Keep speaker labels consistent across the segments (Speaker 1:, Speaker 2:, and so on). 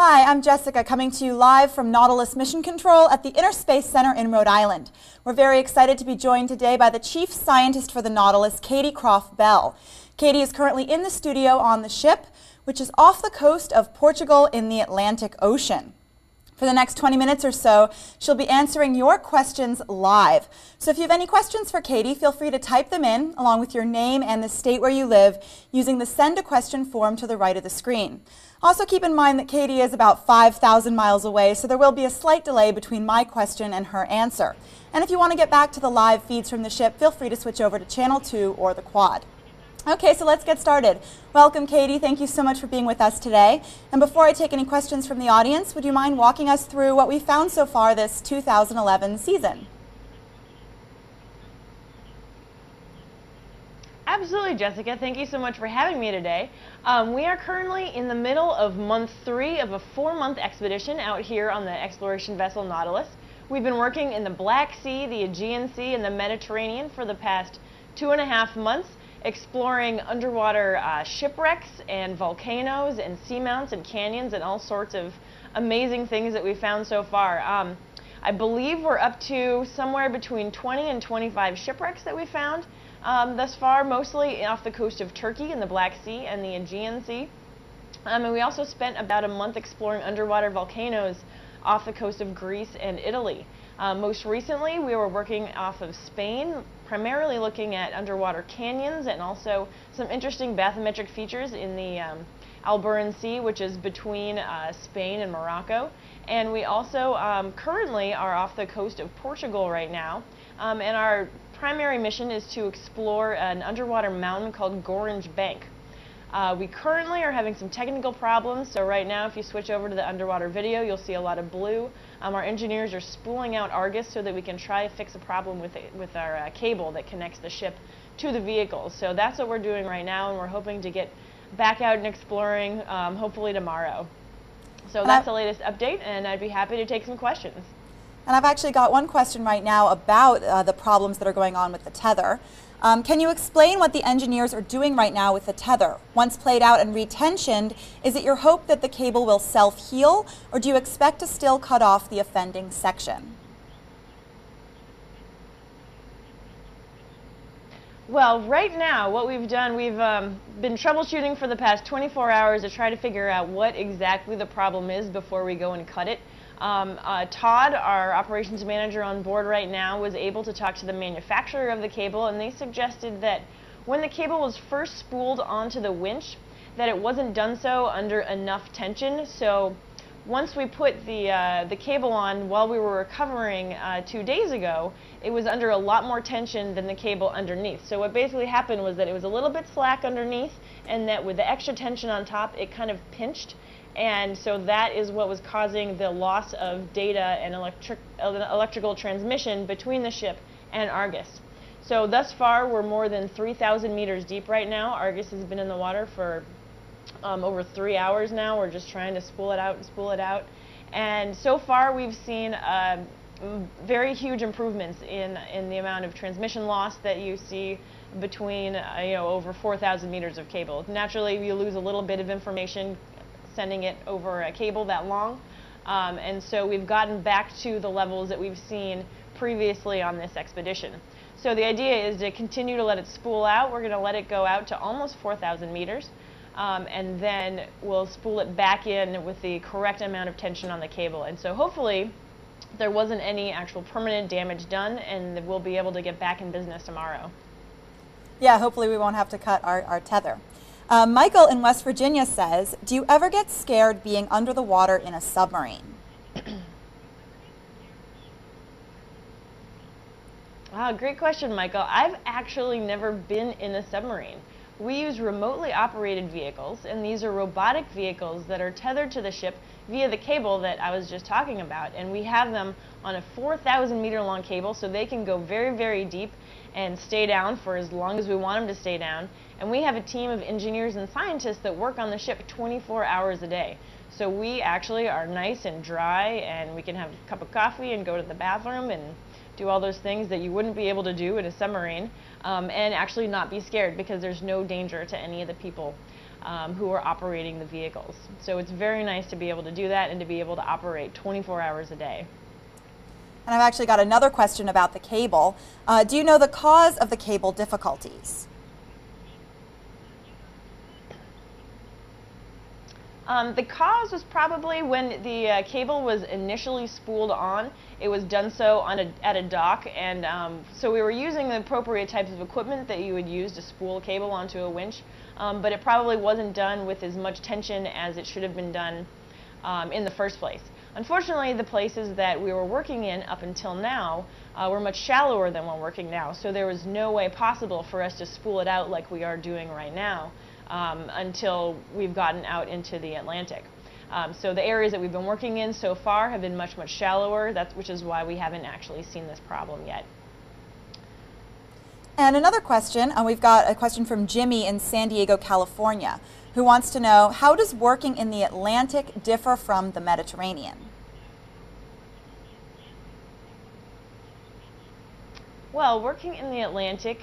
Speaker 1: Hi, I'm Jessica, coming to you live from Nautilus Mission Control at the Inner Space Center in Rhode Island. We're very excited to be joined today by the Chief Scientist for the Nautilus, Katy Croff Bell. Katy is currently in the studio on the ship, which is off the coast of Portugal in the Atlantic Ocean. For the next 20 minutes or so, she'll be answering your questions live. So if you have any questions for Katy, feel free to type them in, along with your name and the state where you live, using the Send a Question form to the right of the screen. Also keep in mind that Katy is about 5,000 miles away, so there will be a slight delay between my question and her answer. And if you want to get back to the live feeds from the ship, feel free to switch over to Channel 2 or the Quad. Okay, so let's get started. Welcome, Katy. Thank you so much for being with us today. And before I take any questions from the audience, would you mind walking us through what we found so far this 2011 season?
Speaker 2: Absolutely, Jessica. Thank you so much for having me today. We are currently in the middle of month 3 of a 4-month expedition out here on the exploration vessel Nautilus. We've been working in the Black Sea, the Aegean Sea, and the Mediterranean for the past 2.5 months, exploring underwater shipwrecks and volcanoes and seamounts and canyons and all sorts of amazing things that we've found so far. I believe we're up to somewhere between 20 and 25 shipwrecks that we found thus far, mostly off the coast of Turkey in the Black Sea and the Aegean Sea. And we also spent about a month exploring underwater volcanoes off the coast of Greece and Italy. Most recently, we were working off of Spain, primarily looking at underwater canyons and also some interesting bathymetric features in the Alboran Sea, which is between Spain and Morocco. And we also currently are off the coast of Portugal right now. And our primary mission is to explore an underwater mountain called Gorange Bank. We currently are having some technical problems, so right now if you switch over to the underwater video, you'll see a lot of blue. Our engineers are spooling out Argus so that we can try to fix a problem with our cable that connects the ship to the vehicles. So that's what we're doing right now, and we're hoping to get back out and exploring hopefully tomorrow. So that's the latest update, and I'd be happy to take some questions.
Speaker 1: And I've actually got one question right now about the problems that are going on with the tether. Can you explain what the engineers are doing right now with the tether? Once played out and retensioned, is it your hope that the cable will self-heal, or do you expect to still cut off the offending section?
Speaker 2: Well, right now, what we've done, we've been troubleshooting for the past 24 hours to try to figure out what exactly the problem is before we go and cut it. Todd, our operations manager on board right now, was able to talk to the manufacturer of the cable, and they suggested that when the cable was first spooled onto the winch, that it wasn't done so under enough tension. So once we put the cable on while we were recovering 2 days ago, it was under a lot more tension than the cable underneath. So what basically happened was that it was a little bit slack underneath, and that with the extra tension on top, it kind of pinched. And so that is what was causing the loss of data and electrical transmission between the ship and Argus. So thus far, we're more than 3,000 meters deep right now. Argus has been in the water for over 3 hours now. We're just trying to spool it out and spool it out. And so far, we've seen very huge improvements in the amount of transmission loss that you see between over 4,000 meters of cable. Naturally, you lose a little bit of information sending it over a cable that long, and so we've gotten back to the levels that we've seen previously on this expedition. So the idea is to continue to let it spool out. We're going to let it go out to almost 4,000 meters, and then we'll spool it back in with the correct amount of tension on the cable. And so hopefully there wasn't any actual permanent damage done, and we'll be able to get back in business tomorrow.
Speaker 1: Yeah, hopefully we won't have to cut our tether. Michael in West Virginia says, do you ever get scared being under the water in a submarine?
Speaker 2: Great question, Michael. I've actually never been in a submarine. We use remotely operated vehicles, and these are robotic vehicles that are tethered to the ship via the cable that I was just talking about. And we have them on a 4,000 meter long cable, so they can go very, very deep and stay down for as long as we want them to stay down. And we have a team of engineers and scientists that work on the ship 24 hours a day. So we actually are nice and dry, and we can have a cup of coffee and go to the bathroom and do all those things that you wouldn't be able to do in a submarine, and actually not be scared because there's no danger to any of the people. who are operating the vehicles. So it's very nice to be able to do that and to be able to operate 24 hours a day.
Speaker 1: And I've actually got another question about the cable. Do you know the cause of the cable difficulties?
Speaker 2: The cause was probably when the cable was initially spooled on. It was done so at a dock, and so we were using the appropriate types of equipment that you would use to spool a cable onto a winch, but it probably wasn't done with as much tension as it should have been done in the first place. Unfortunately, the places that we were working in up until now were much shallower than we're working now, so there was no way possible for us to spool it out like we are doing right now until we've gotten out into the Atlantic. So the areas that we've been working in so far have been much, much shallower, which is why we haven't actually seen this problem yet.
Speaker 1: And another question, we've got a question from Jimmy in San Diego, California, who wants to know, how does working in the Atlantic differ from the Mediterranean?
Speaker 2: Well, working in the Atlantic,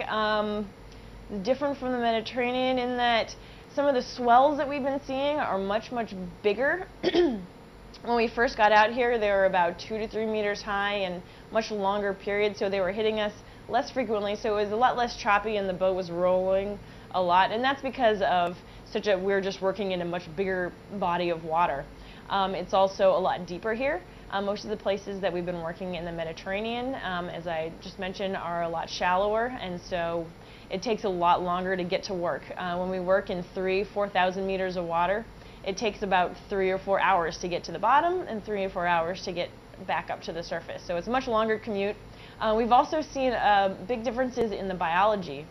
Speaker 2: different from the Mediterranean in that some of the swells that we've been seeing are much, much bigger. When we first got out here, they were about 2 to 3 meters high and much longer periods, so they were hitting us less frequently, so it was a lot less choppy and the boat was rolling a lot, and that's because of we're just working in a much bigger body of water. It's also a lot deeper here. Most of the places that we've been working in the Mediterranean, as I just mentioned, are a lot shallower, and so it takes a lot longer to get to work. When we work in 4,000 meters of water, it takes about 3 or 4 hours to get to the bottom and 3 or 4 hours to get back up to the surface. So it's a much longer commute. We've also seen big differences in the biology.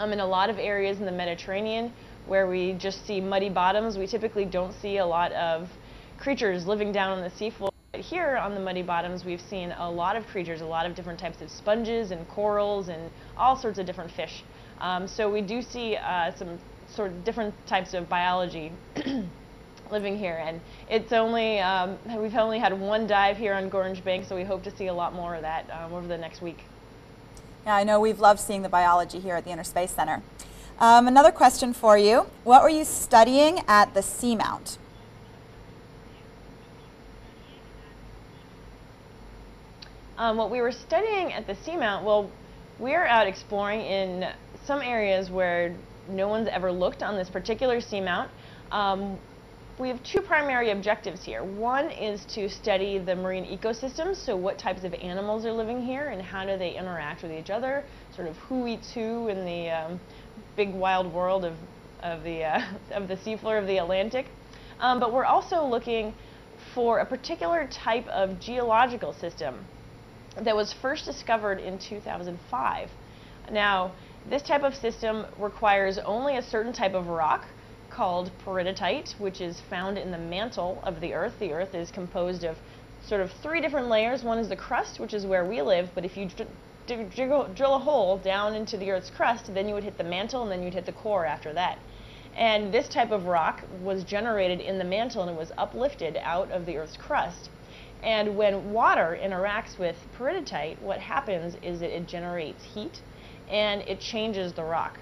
Speaker 2: In a lot of areas in the Mediterranean where we just see muddy bottoms, we typically don't see a lot of creatures living down on the seafloor. But here on the muddy bottoms, we've seen a lot of creatures, a lot of different types of sponges and corals and all sorts of different fish. So we do see some sort of different types of biology living here, and it's only we've only had one dive here on Gorringe Bank, so we hope to see a lot more of that over the next week.
Speaker 1: Yeah, I know we've loved seeing the biology here at the Inner Space Center. Another question for you. What were you studying at the Seamount?
Speaker 2: What we were studying at the Seamount, well, we're out exploring in some areas where no one's ever looked on this particular seamount. We have two primary objectives here. One is to study the marine ecosystems, so what types of animals are living here and how do they interact with each other, sort of who eats who in the big wild world of the seafloor of the Atlantic. But we're also looking for a particular type of geological system that was first discovered in 2005. Now, this type of system requires only a certain type of rock called peridotite, which is found in the mantle of the Earth. The Earth is composed of sort of 3 different layers. One is the crust, which is where we live, but if you drill a hole down into the Earth's crust, then you would hit the mantle and then you'd hit the core after that. And this type of rock was generated in the mantle and it was uplifted out of the Earth's crust. And when water interacts with peridotite, what happens is that it generates heat and it changes the rock.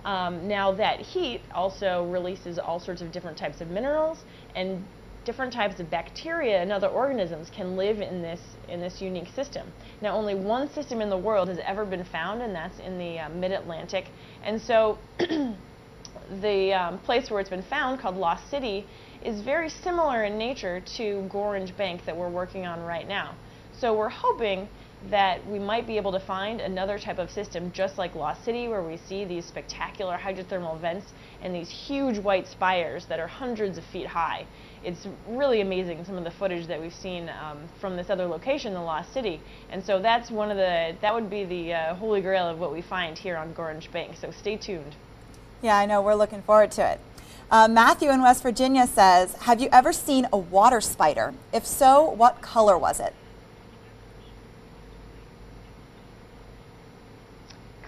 Speaker 2: Now that heat also releases all sorts of different types of minerals, and different types of bacteria and other organisms can live in this unique system. Now only one system in the world has ever been found, and that's in the mid-Atlantic. And so the place where it's been found, called Lost City, is very similar in nature to Gorringe Bank that we're working on right now. So we're hoping that we might be able to find another type of system just like Lost City, where we see these spectacular hydrothermal vents and these huge white spires that are hundreds of feet high. It's really amazing, some of the footage that we've seen from this other location, the Lost City. And so that's that would be the holy grail of what we find here on Gorringe Bank. So stay tuned.
Speaker 1: Yeah, I know, we're looking forward to it. Matthew in West Virginia says, have you ever seen a water spider? If so, what color was it?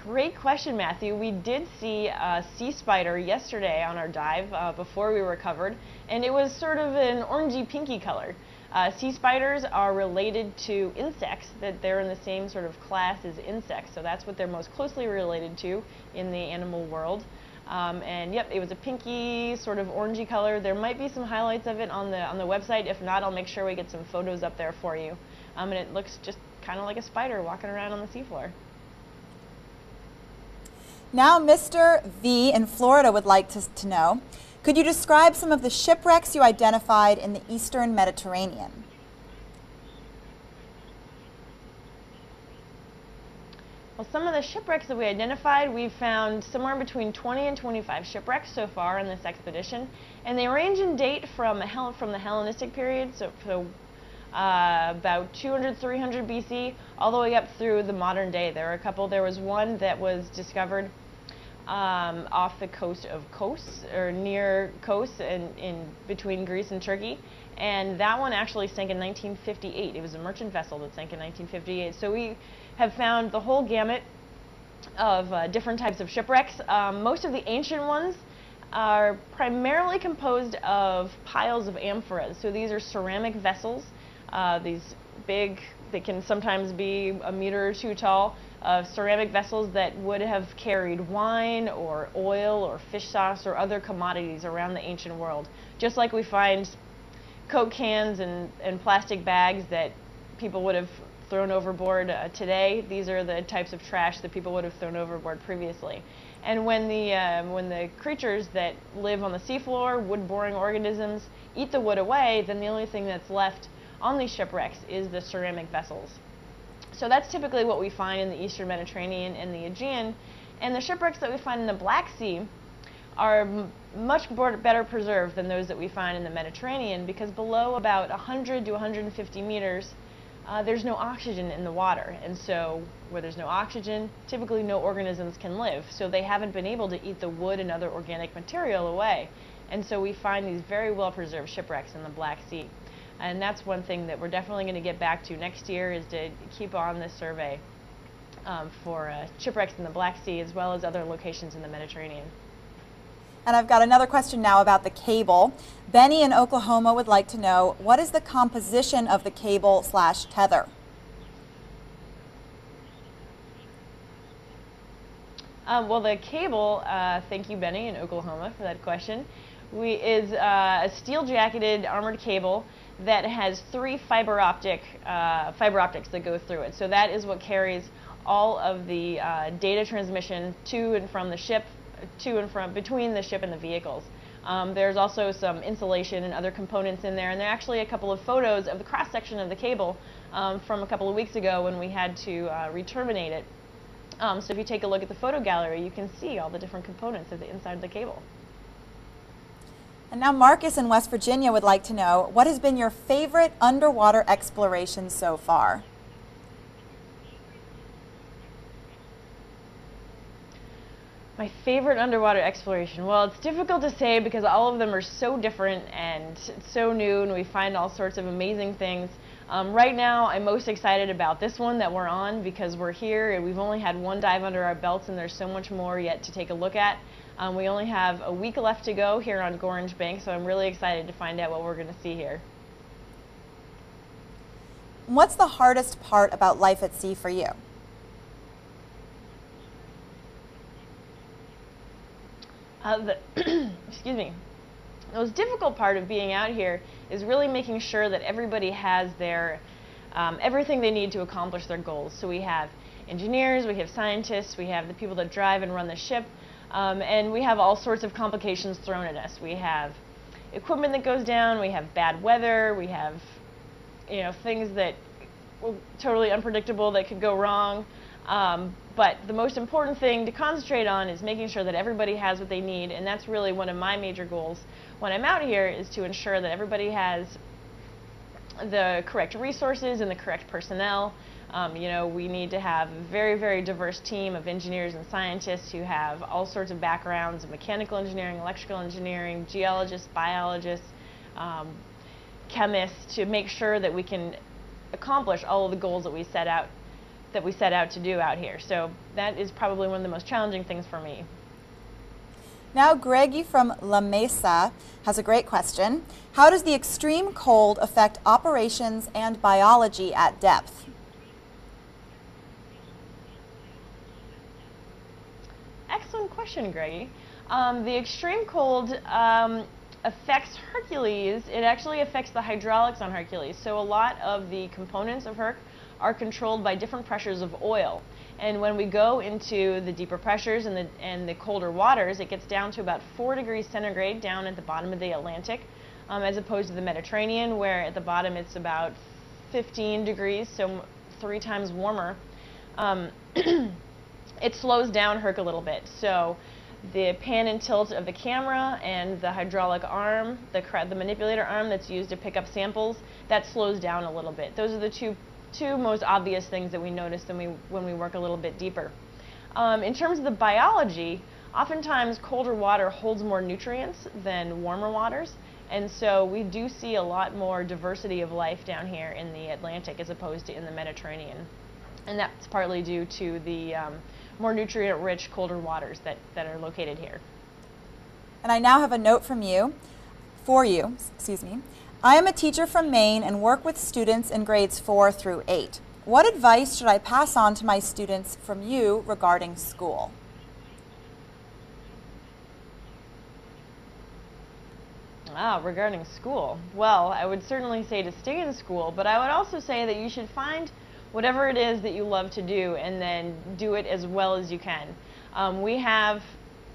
Speaker 2: Great question, Matthew. We did see a sea spider yesterday on our dive before we recovered, and it was sort of an orangey pinky color. Sea spiders are related to insects, that they're in the same sort of class as insects, so that's what they're most closely related to in the animal world. And yep, it was a pinky, sort of orangey color. There might be some highlights of it on the website. If not, I'll make sure we get some photos up there for you. And it looks just kind of like a spider walking around on the seafloor.
Speaker 1: Now Mr. V in Florida would like to know, could you describe some of the shipwrecks you identified in the Eastern Mediterranean?
Speaker 2: Well, some of the shipwrecks that we identified, we've found somewhere between 20 and 25 shipwrecks so far in this expedition, and they range in date from the Hellenistic period, so about 200, 300 BC, all the way up through the modern day. There was one that was discovered off the coast of Kos, or near Kos, in between Greece and Turkey, and that one actually sank in 1958. It was a merchant vessel that sank in 1958. So we have found the whole gamut of different types of shipwrecks. Most of the ancient ones are primarily composed of piles of amphoras. So these are ceramic vessels, these big, they can sometimes be a meter or two tall, ceramic vessels that would have carried wine or oil or fish sauce or other commodities around the ancient world. Just like we find Coke cans and plastic bags that people would have thrown overboard today, these are the types of trash that people would have thrown overboard previously. And when the creatures that live on the seafloor, wood-boring organisms, eat the wood away, then the only thing that's left on these shipwrecks is the ceramic vessels. So that's typically what we find in the Eastern Mediterranean and the Aegean. And the shipwrecks that we find in the Black Sea are much better preserved than those that we find in the Mediterranean, because below about 100 to 150 meters, there's no oxygen in the water. And so where there's no oxygen, typically no organisms can live. So they haven't been able to eat the wood and other organic material away. And so we find these very well preserved shipwrecks in the Black Sea. And that's one thing that we're definitely going to get back to next year, is to keep on this survey for shipwrecks in the Black Sea as well as other locations in the Mediterranean.
Speaker 1: And I've got another question now about the cable. Benny in Oklahoma would like to know, what is the composition of the cable/tether?
Speaker 2: Well, the cable, thank you, Benny in Oklahoma, for that question, is a steel-jacketed armored cable that has 3 fiber optics that go through it. So that is what carries all of the data transmission to and from the ship, between the ship and the vehicles. There's also some insulation and other components in there, and there are actually a couple of photos of the cross-section of the cable from a couple of weeks ago when we had to re-terminate it. So if you take a look at the photo gallery, you can see all the different components of the inside of the cable.
Speaker 1: And now Marcus in West Virginia would like to know, what has been your favorite underwater exploration so far?
Speaker 2: My favorite underwater exploration? Well, it's difficult to say because all of them are so different and so new, and we find all sorts of amazing things. Right now, I'm most excited about this one that we're on, because we're here and we've only had one dive under our belts, and there's so much more yet to take a look at. We only have a week left to go here on Gorringe Bank, so I'm really excited to find out what we're going to see here.
Speaker 1: What's the hardest part about life at sea for you?
Speaker 2: Excuse me. The most difficult part of being out here is really making sure that everybody has their everything they need to accomplish their goals. So we have engineers, we have scientists, we have the people that drive and run the ship, and we have all sorts of complications thrown at us. We have equipment that goes down, we have bad weather, we have things that are totally unpredictable that could go wrong. But the most important thing to concentrate on is making sure that everybody has what they need, and that's really one of my major goals when I'm out here, is to ensure that everybody has the correct resources and the correct personnel. We need to have a very, very diverse team of engineers and scientists who have all sorts of backgrounds in mechanical engineering, electrical engineering, geologists, biologists, chemists, to make sure that we can accomplish all of the goals that we set out to do out here. So that is probably one of the most challenging things for me.
Speaker 1: Now Greggy from La Mesa has a great question. How does the extreme cold affect operations and biology at depth?
Speaker 2: Excellent question, Greggy. The extreme cold affects Hercules. It actually affects the hydraulics on Hercules. So a lot of the components of Herc are controlled by different pressures of oil. And when we go into the deeper pressures and the colder waters, it gets down to about 4 degrees centigrade down at the bottom of the Atlantic, as opposed to the Mediterranean, where at the bottom it's about 15 degrees, so 3 times warmer. It slows down Herc a little bit. So the pan and tilt of the camera and the hydraulic arm, the manipulator arm that's used to pick up samples, that slows down a little bit. Those are the two most obvious things that we notice when we work a little bit deeper. In terms of the biology, oftentimes colder water holds more nutrients than warmer waters, and so we do see a lot more diversity of life down here in the Atlantic as opposed to in the Mediterranean. And that's partly due to the more nutrient-rich colder waters that are located here.
Speaker 1: And I now have a note for you. I am a teacher from Maine and work with students in grades 4 through 8. What advice should I pass on to my students from you regarding school?
Speaker 2: Regarding school. Well, I would certainly say to stay in school, but I would also say that you should find whatever it is that you love to do and then do it as well as you can. We have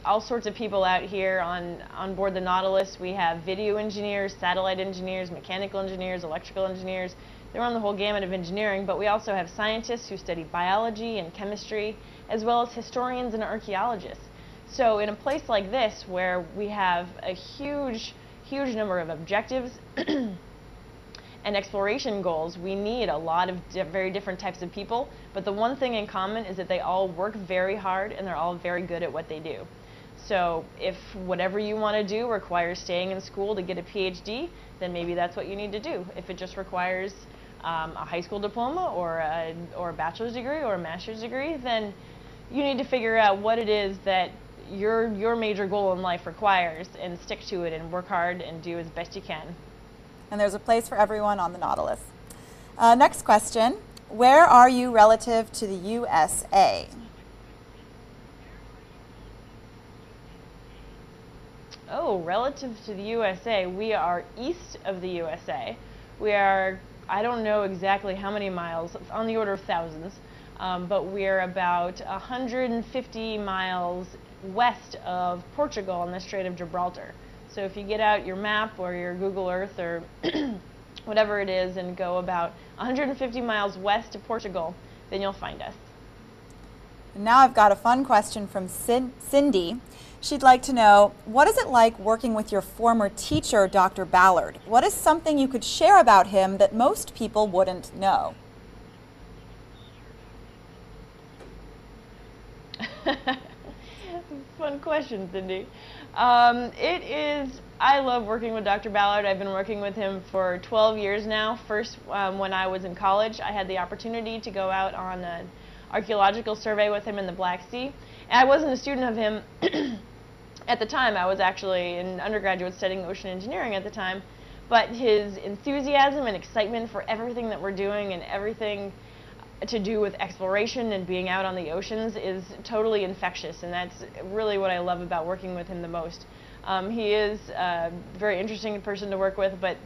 Speaker 2: all sorts of people out here on board the Nautilus. We have video engineers, satellite engineers, mechanical engineers, electrical engineers. They run the whole gamut of engineering, but we also have scientists who study biology and chemistry, as well as historians and archaeologists. So in a place like this, where we have a huge number of objectives and exploration goals, we need a lot of very different types of people, but the one thing in common is that they all work very hard and they're all very good at what they do. So if whatever you want to do requires staying in school to get a PhD, then maybe that's what you need to do. If it just requires a high school diploma or a bachelor's degree or a master's degree, then you need to figure out what it is that your major goal in life requires and stick to it and work hard and do as best you can.
Speaker 1: And there's a place for everyone on the Nautilus. Next question, where are you relative to the USA?
Speaker 2: Oh, relative to the USA, we are east of the USA. We are, I don't know exactly how many miles, on the order of thousands, but we're about 150 miles west of Portugal in the Strait of Gibraltar. So if you get out your map or your Google Earth or whatever it is and go about 150 miles west of Portugal, then you'll find us.
Speaker 1: And now I've got a fun question from Cindy. She'd like to know, what is it like working with your former teacher, Dr. Ballard? What is something you could share about him that most people wouldn't know?
Speaker 2: Fun question, Cindy. I love working with Dr. Ballard. I've been working with him for 12 years now. First, when I was in college, I had the opportunity to go out on an archaeological survey with him in the Black Sea. And I wasn't a student of him at the time. I was actually an undergraduate studying ocean engineering at the time. But his enthusiasm and excitement for everything that we're doing and everything to do with exploration and being out on the oceans is totally infectious, and that's really what I love about working with him the most. He is a very interesting person to work with, but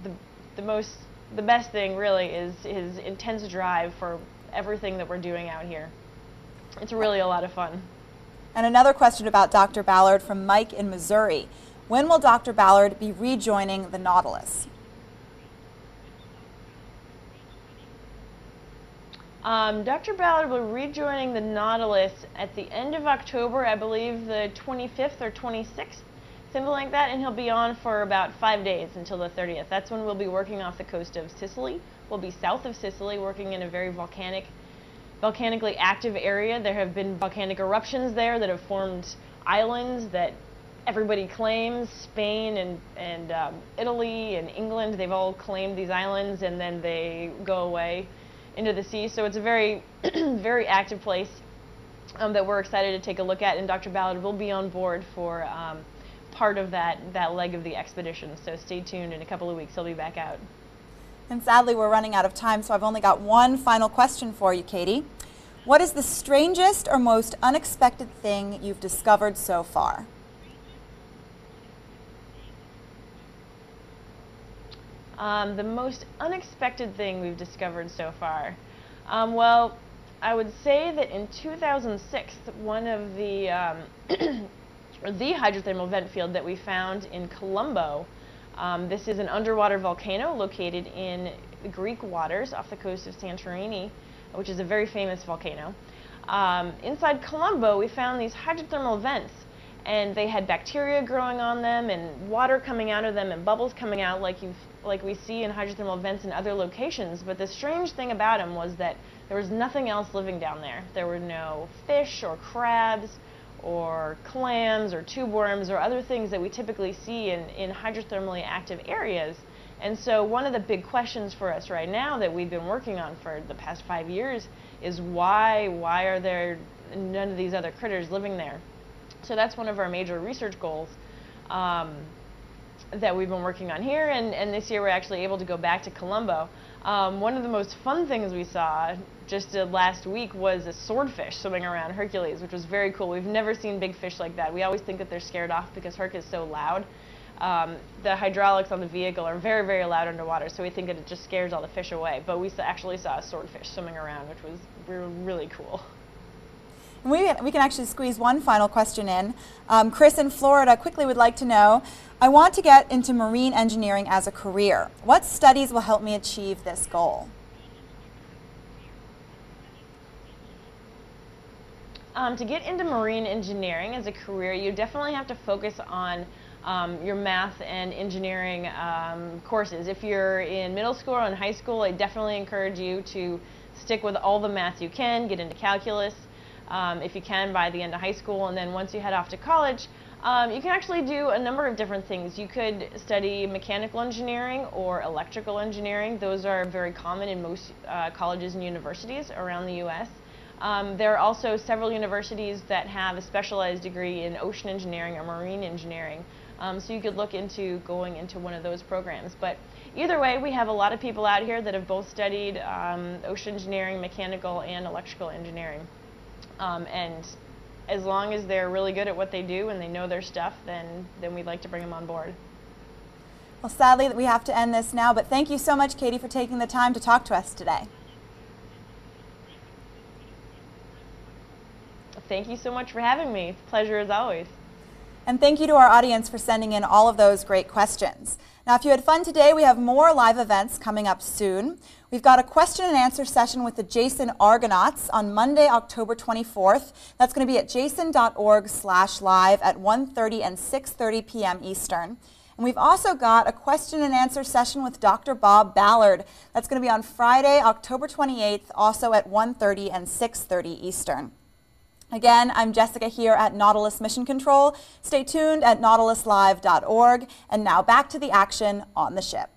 Speaker 2: the best thing really is his intense drive for everything that we're doing out here. It's really a lot of fun.
Speaker 1: And another question about Dr. Ballard from Mike in Missouri. When will Dr. Ballard be rejoining the Nautilus?
Speaker 2: Dr. Ballard will be rejoining the Nautilus at the end of October, I believe the 25th or 26th, something like that, and he'll be on for about 5 days until the 30th. That's when we'll be working off the coast of Sicily. We'll be south of Sicily, working in a very volcanically active area. There have been volcanic eruptions there that have formed islands that everybody claims. Spain and Italy and England, they've all claimed these islands, and then they go away into the sea. So it's a very, very active place that we're excited to take a look at, and Dr. Ballard will be on board for part of that leg of the expedition. So stay tuned. In a couple of weeks, he'll be back out.
Speaker 1: And sadly, we're running out of time, so I've only got one final question for you, Katy. What is the strangest or most unexpected thing you've discovered so far?
Speaker 2: The most unexpected thing we've discovered so far. Well, I would say that in 2006, one of the the hydrothermal vent field that we found in Colombo. This is an underwater volcano located in the Greek waters off the coast of Santorini, which is a very famous volcano. Inside Colombo, we found these hydrothermal vents, and they had bacteria growing on them and water coming out of them and bubbles coming out like we see in hydrothermal vents in other locations. But the strange thing about them was that there was nothing else living down there. There were no fish or crabs or clams or tube worms or other things that we typically see in hydrothermally active areas. And so one of the big questions for us right now that we've been working on for the past 5 years is why are there none of these other critters living there? So that's one of our major research goals that we've been working on here, and this year we're actually able to go back to Colombo. One of the most fun things we saw just last week was a swordfish swimming around Hercules, which was very cool. We've never seen big fish like that. We always think that they're scared off because Herc is so loud. The hydraulics on the vehicle are very, very loud underwater, so we think that it just scares all the fish away. But we actually saw a swordfish swimming around, which was really cool.
Speaker 1: We can actually squeeze one final question in. Chris in Florida quickly would like to know, I want to get into marine engineering as a career. What studies will help me achieve this goal?
Speaker 2: To get into marine engineering as a career, you definitely have to focus on your math and engineering courses. If you're in middle school or in high school, I definitely encourage you to stick with all the math you can, get into calculus if you can by the end of high school, and then once you head off to college, you can actually do a number of different things. You could study mechanical engineering or electrical engineering. Those are very common in most colleges and universities around the U.S. There are also several universities that have a specialized degree in ocean engineering or marine engineering. So you could look into going into one of those programs. But either way, we have a lot of people out here that have both studied ocean engineering, mechanical, and electrical engineering. And as long as they're really good at what they do and they know their stuff, then we'd like to bring them on board.
Speaker 1: Well, sadly, we have to end this now, but thank you so much, Katy, for taking the time to talk to us today.
Speaker 2: Thank you so much for having me. It's a pleasure as always.
Speaker 1: And thank you to our audience for sending in all of those great questions. Now, if you had fun today, we have more live events coming up soon. We've got a question and answer session with the Jason Argonauts on Monday, October 24th. That's going to be at jason.org/live at 1:30 and 6:30 p.m. Eastern. And we've also got a question and answer session with Dr. Ballard. That's going to be on Friday, October 28th, also at 1:30 and 6:30 Eastern. Again, I'm Jessica here at Nautilus Mission Control. Stay tuned at nautiluslive.org. And now back to the action on the ship.